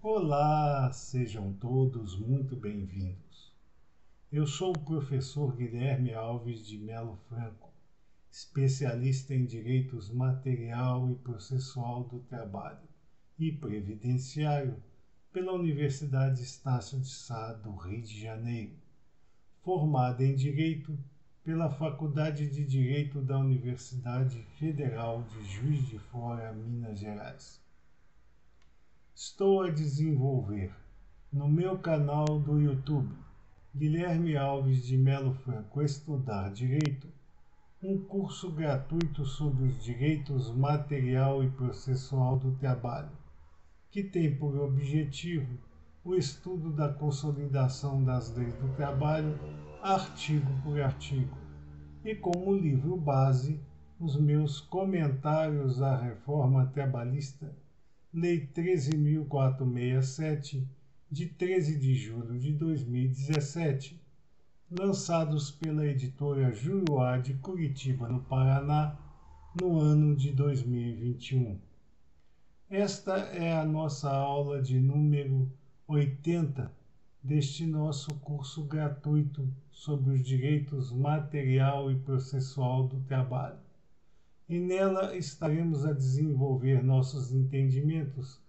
Olá, sejam todos muito bem-vindos. Eu sou o professor Guilherme Alves de Melo Franco, especialista em Direitos Material e Processual do Trabalho e Previdenciário pela Universidade Estácio de Sá do Rio de Janeiro, formado em Direito pela Faculdade de Direito da Universidade Federal de Juiz de Fora, Minas Gerais. Estou a desenvolver no meu canal do YouTube, Guilherme Alves de Melo Franco Estudar Direito, um curso gratuito sobre os direitos material e processual do trabalho, que tem por objetivo o estudo da consolidação das leis do trabalho, artigo por artigo, e como livro base, os meus comentários à reforma trabalhista, Lei 13.467, de 13 de julho de 2017, lançados pela editora Juruá de Curitiba, no Paraná, no ano de 2021. Esta é a nossa aula de número 80 deste nosso curso gratuito sobre os direitos material e processual do trabalho. E nela estaremos a desenvolver nossos entendimentos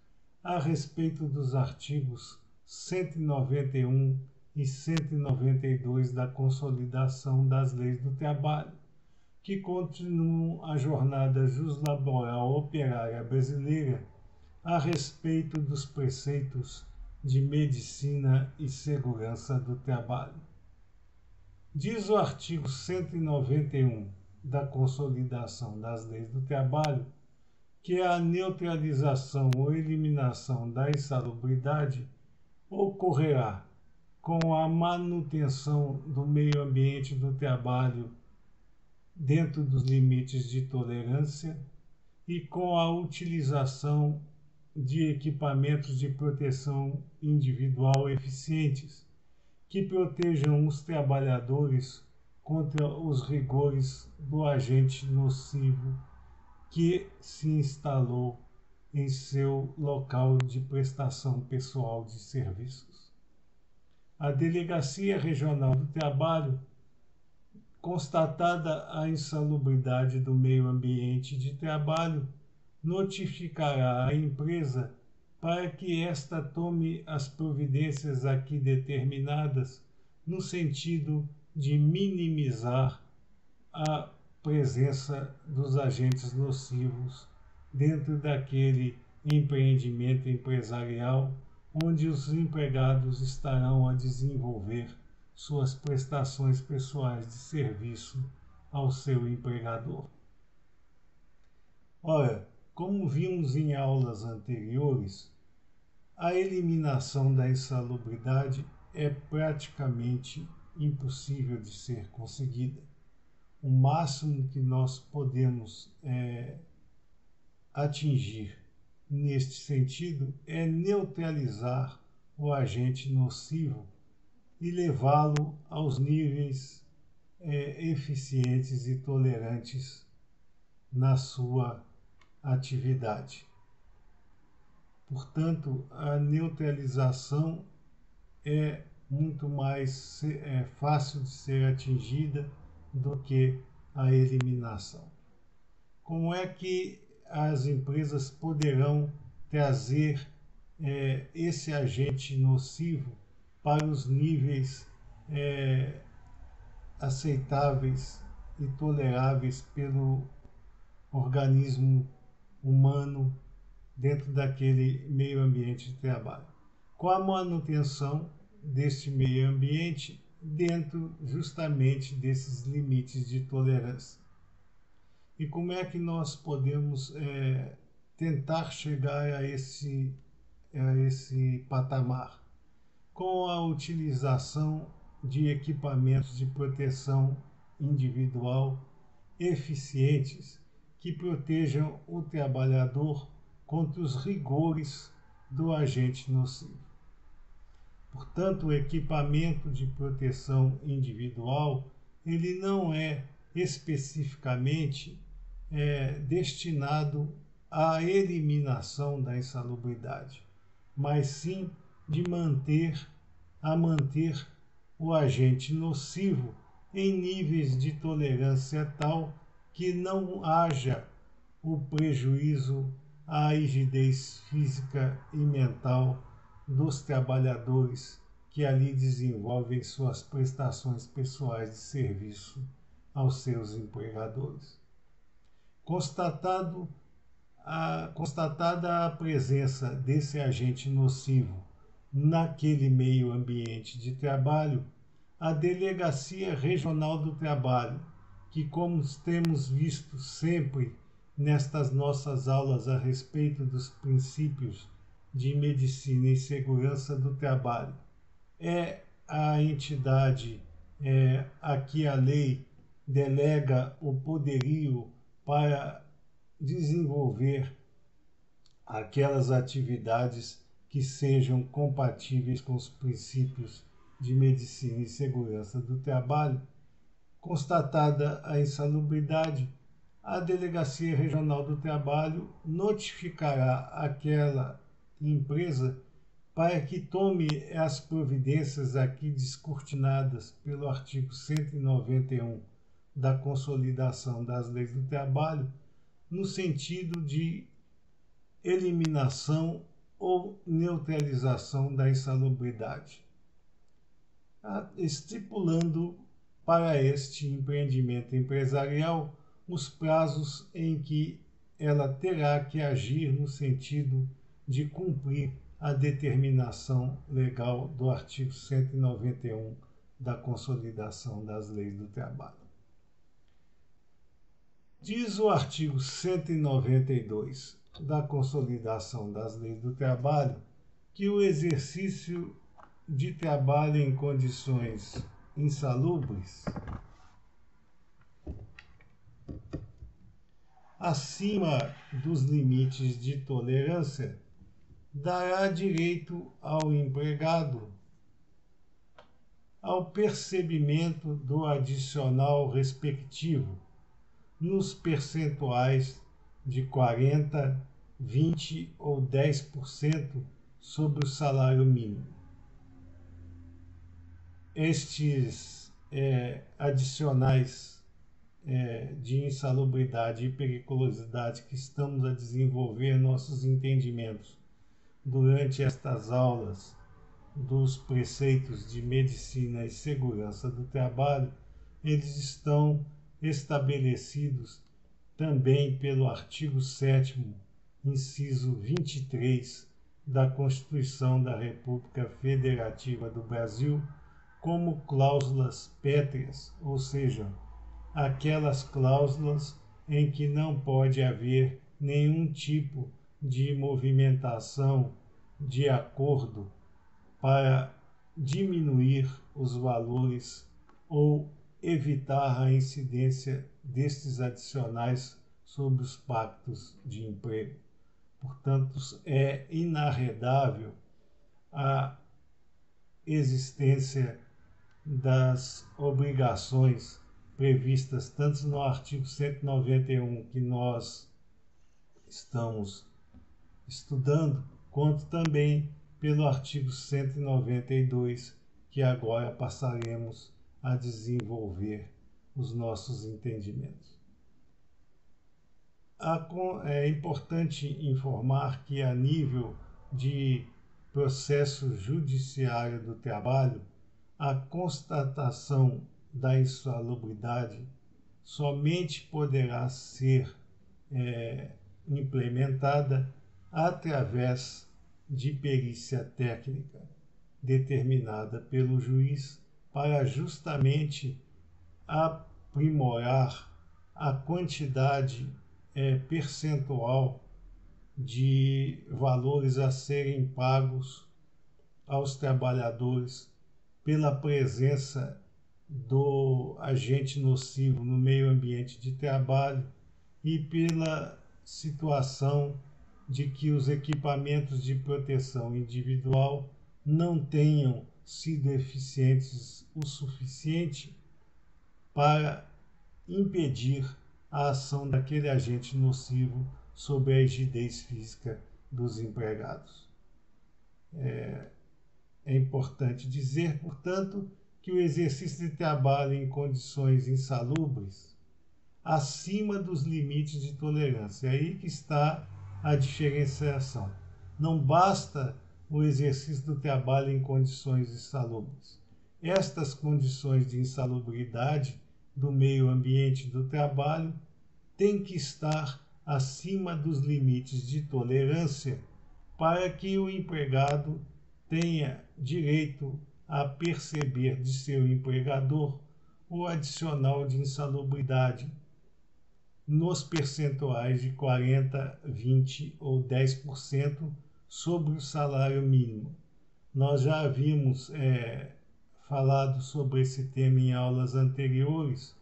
a respeito dos artigos 191 e 192 da Consolidação das Leis do Trabalho, que continuam a jornada juslaboral operária brasileira a respeito dos preceitos de medicina e segurança do trabalho. Diz o artigo 191 da Consolidação das Leis do Trabalho que a neutralização ou eliminação da insalubridade ocorrerá com a manutenção do meio ambiente do trabalho dentro dos limites de tolerância e com a utilização de equipamentos de proteção individual eficientes, que protejam os trabalhadores contra os rigores do agente nocivo que se instalou em seu local de prestação pessoal de serviços. A Delegacia Regional do Trabalho, constatada a insalubridade do meio ambiente de trabalho, notificará a empresa para que esta tome as providências aqui determinadas no sentido de minimizar a presença dos agentes nocivos dentro daquele empreendimento empresarial onde os empregados estarão a desenvolver suas prestações pessoais de serviço ao seu empregador. Ora, como vimos em aulas anteriores, a eliminação da insalubridade é praticamente impossível de ser conseguida. O máximo que nós podemos atingir neste sentido é neutralizar o agente nocivo e levá-lo aos níveis eficientes e tolerantes na sua atividade. Portanto, a neutralização é muito mais fácil de ser atingida do que a eliminação. Como é que as empresas poderão trazer esse agente nocivo para os níveis aceitáveis e toleráveis pelo organismo humano dentro daquele meio ambiente de trabalho? Com a manutenção deste meio ambiente dentro justamente desses limites de tolerância. E como é que nós podemos tentar chegar a esse patamar? Com a utilização de equipamentos de proteção individual eficientes que protejam o trabalhador contra os rigores do agente nocivo. Portanto, o equipamento de proteção individual ele não é especificamente destinado à eliminação da insalubridade, mas sim de manter o agente nocivo em níveis de tolerância tal que não haja o prejuízo à rigidez física e mental dos trabalhadores que ali desenvolvem suas prestações pessoais de serviço aos seus empregadores. Constatada a presença desse agente nocivo naquele meio ambiente de trabalho, a Delegacia Regional do Trabalho, que, como temos visto sempre nestas nossas aulas a respeito dos princípios de medicina e segurança do trabalho, é a entidade a que a lei delega o poderio para desenvolver aquelas atividades que sejam compatíveis com os princípios de medicina e segurança do trabalho. Constatada a insalubridade, a Delegacia Regional do Trabalho notificará aquela empresa para que tome as providências aqui descortinadas pelo artigo 191 da Consolidação das Leis do Trabalho, no sentido de eliminação ou neutralização da insalubridade, estipulando para este empreendimento empresarial os prazos em que ela terá que agir no sentido de cumprir a determinação legal do artigo 191 da Consolidação das Leis do Trabalho. Diz o artigo 192 da Consolidação das Leis do Trabalho que o exercício de trabalho em condições insalubres, acima dos limites de tolerância, dará direito ao empregado ao percebimento do adicional respectivo, nos percentuais de 40%, 20% ou 10% sobre o salário mínimo. Estes adicionais de insalubridade e periculosidade que estamos a desenvolver nossos entendimentos durante estas aulas dos preceitos de medicina e segurança do trabalho, eles estão estabelecidos também pelo artigo 7º, inciso 23 da Constituição da República Federativa do Brasil, como cláusulas pétreas, ou seja, aquelas cláusulas em que não pode haver nenhum tipo de movimentação de acordo para diminuir os valores ou evitar a incidência destes adicionais sobre os pactos de emprego. Portanto, é inarredável a existência das obrigações previstas tanto no artigo 191 que nós estamos estudando, quanto também pelo artigo 192, que agora passaremos a desenvolver os nossos entendimentos. É importante informar que, a nível de processo judiciário do trabalho, a constatação da insalubridade somente poderá ser implementada através de perícia técnica determinada pelo juiz para justamente aprimorar a quantidade percentual de valores a serem pagos aos trabalhadores pela presença do agente nocivo no meio ambiente de trabalho e pela situação de que os equipamentos de proteção individual não tenham sido eficientes o suficiente para impedir a ação daquele agente nocivo sobre a rigidez física dos empregados. É importante dizer, portanto, que o exercício de trabalho em condições insalubres acima dos limites de tolerância. É aí que está a diferenciação. Não basta o exercício do trabalho em condições insalubres. Estas condições de insalubridade do meio ambiente do trabalho têm que estar acima dos limites de tolerância para que o empregado tenha direito a perceber de seu empregador o adicional de insalubridade nos percentuais de 40, 20 ou 10% sobre o salário mínimo. Nós já havíamos falado sobre esse tema em aulas anteriores,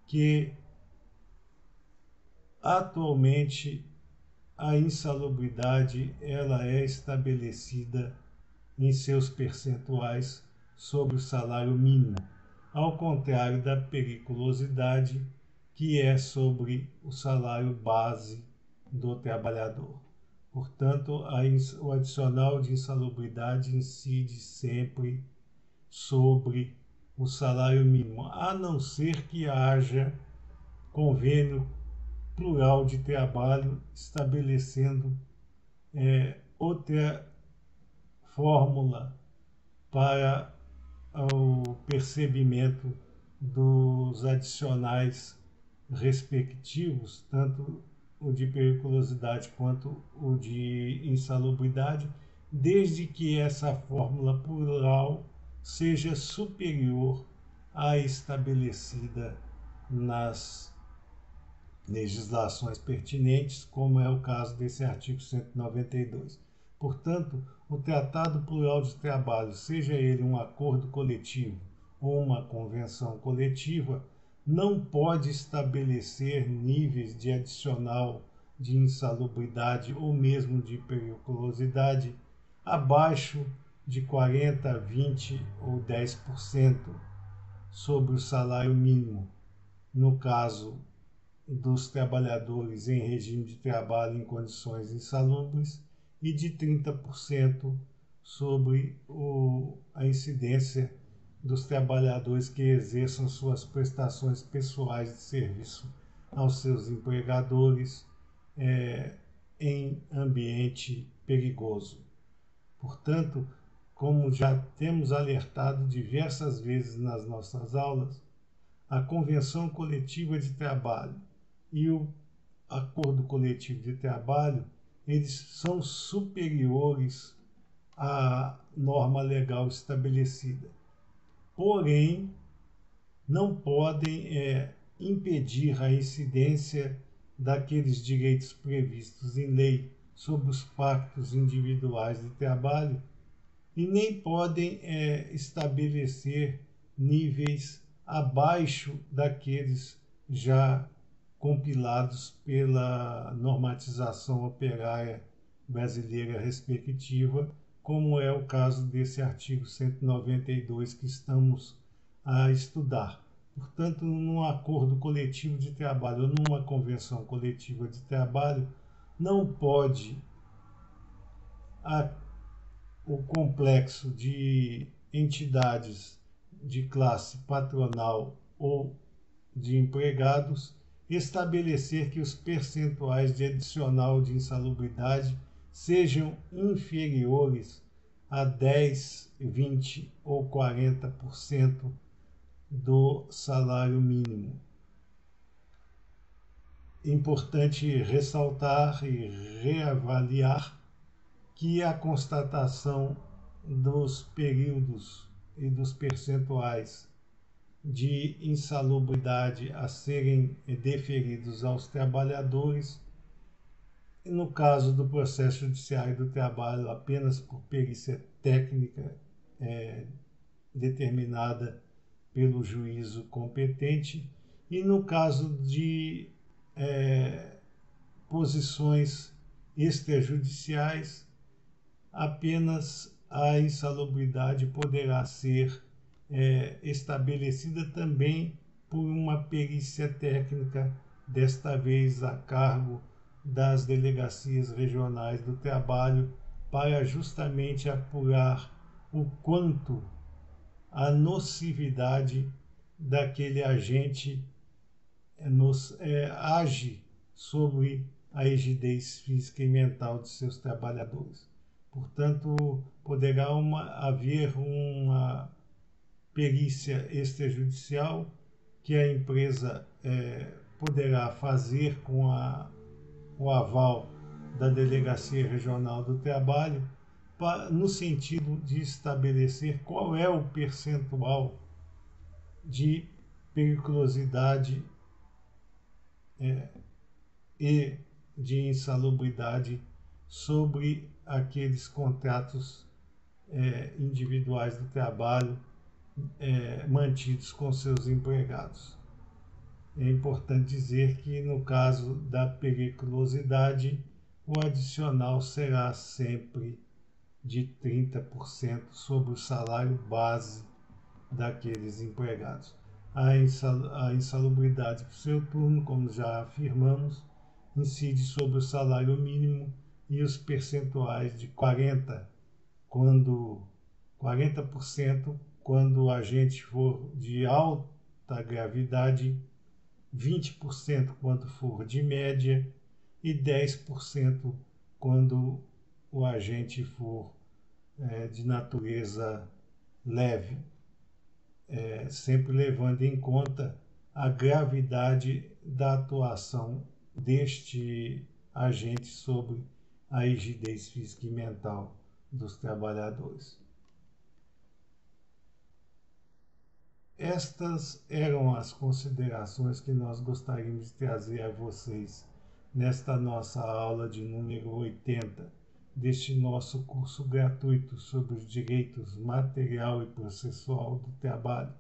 que atualmente a insalubridade ela é estabelecida em seus percentuais sobre o salário mínimo, ao contrário da periculosidade, que é sobre o salário base do trabalhador. Portanto, o adicional de insalubridade incide sempre sobre o salário mínimo, a não ser que haja convênio plural de trabalho estabelecendo outra fórmula para o percebimento dos adicionais respectivos, tanto o de periculosidade quanto o de insalubridade, desde que essa fórmula plural seja superior à estabelecida nas legislações pertinentes, como é o caso desse artigo 192. Portanto, o Tratado Plural de Trabalho, seja ele um acordo coletivo ou uma convenção coletiva, não pode estabelecer níveis de adicional de insalubridade ou mesmo de periculosidade abaixo de 40, 20 ou 10% sobre o salário mínimo, no caso dos trabalhadores em regime de trabalho em condições insalubres, e de 30% sobre a incidência dos trabalhadores que exerçam suas prestações pessoais de serviço aos seus empregadores em ambiente perigoso. Portanto, como já temos alertado diversas vezes nas nossas aulas, a Convenção Coletiva de Trabalho e o Acordo Coletivo de Trabalho, eles são superiores à norma legal estabelecida. Porém, não podem impedir a incidência daqueles direitos previstos em lei sobre os pactos individuais de trabalho e nem podem estabelecer níveis abaixo daqueles já compilados pela normatização operária brasileira respectiva, como é o caso desse artigo 192 que estamos a estudar. Portanto, num acordo coletivo de trabalho ou numa convenção coletiva de trabalho, não pode o complexo de entidades de classe patronal ou de empregados estabelecer que os percentuais de adicional de insalubridade sejam inferiores a 10, 20 ou 40% do salário mínimo. Importante ressaltar e reavaliar que a constatação dos períodos e dos percentuais de insalubridade a serem deferidos aos trabalhadores, no caso do processo judiciário do trabalho, apenas por perícia técnica determinada pelo juízo competente, e no caso de posições extrajudiciais, apenas a insalubridade poderá ser estabelecida também por uma perícia técnica, desta vez a cargo das delegacias regionais do trabalho, para justamente apurar o quanto a nocividade daquele agente age sobre a rigidez física e mental de seus trabalhadores. Portanto, poderá haver uma perícia extrajudicial que a empresa poderá fazer com o aval da Delegacia Regional do Trabalho, no sentido de estabelecer qual é o percentual de periculosidade e de insalubridade sobre aqueles contratos individuais do trabalho mantidos com seus empregados. É importante dizer que, no caso da periculosidade, o adicional será sempre de 30% sobre o salário base daqueles empregados. A insalubridade por seu turno, como já afirmamos, incide sobre o salário mínimo e os percentuais de 40% quando o agente for de alta gravidade, 20% quando for de média e 10% quando o agente for de natureza leve, sempre levando em conta a gravidade da atuação deste agente sobre a rigidez física e mental dos trabalhadores. Estas eram as considerações que nós gostaríamos de trazer a vocês nesta nossa aula de número 80 deste nosso curso gratuito sobre os direitos material e processual do trabalho,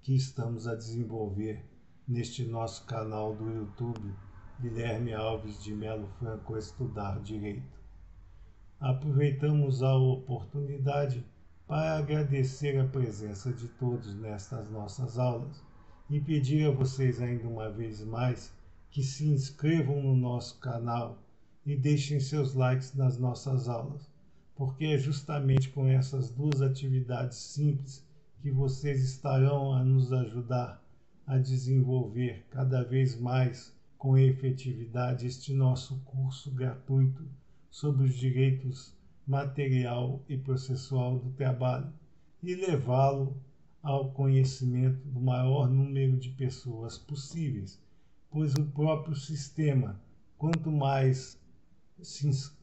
que estamos a desenvolver neste nosso canal do YouTube, Guilherme Alves de Melo Franco Estudar Direito. Aproveitamos a oportunidade para agradecer a presença de todos nestas nossas aulas e pedir a vocês ainda uma vez mais que se inscrevam no nosso canal e deixem seus likes nas nossas aulas, porque é justamente com essas duas atividades simples que vocês estarão a nos ajudar a desenvolver cada vez mais com efetividade este nosso curso gratuito sobre os direitos material e processual do trabalho e levá-lo ao conhecimento do maior número de pessoas possíveis, pois o próprio sistema, quanto mais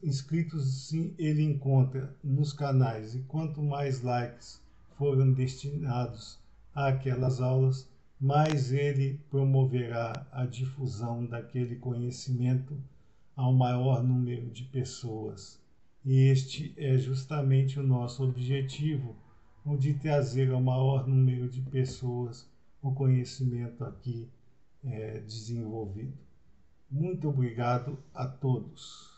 inscritos ele encontra nos canais e quanto mais likes foram destinados àquelas aulas, mais ele promoverá a difusão daquele conhecimento ao maior número de pessoas. E este é justamente o nosso objetivo, o de trazer ao maior número de pessoas o conhecimento aqui desenvolvido. Muito obrigado a todos.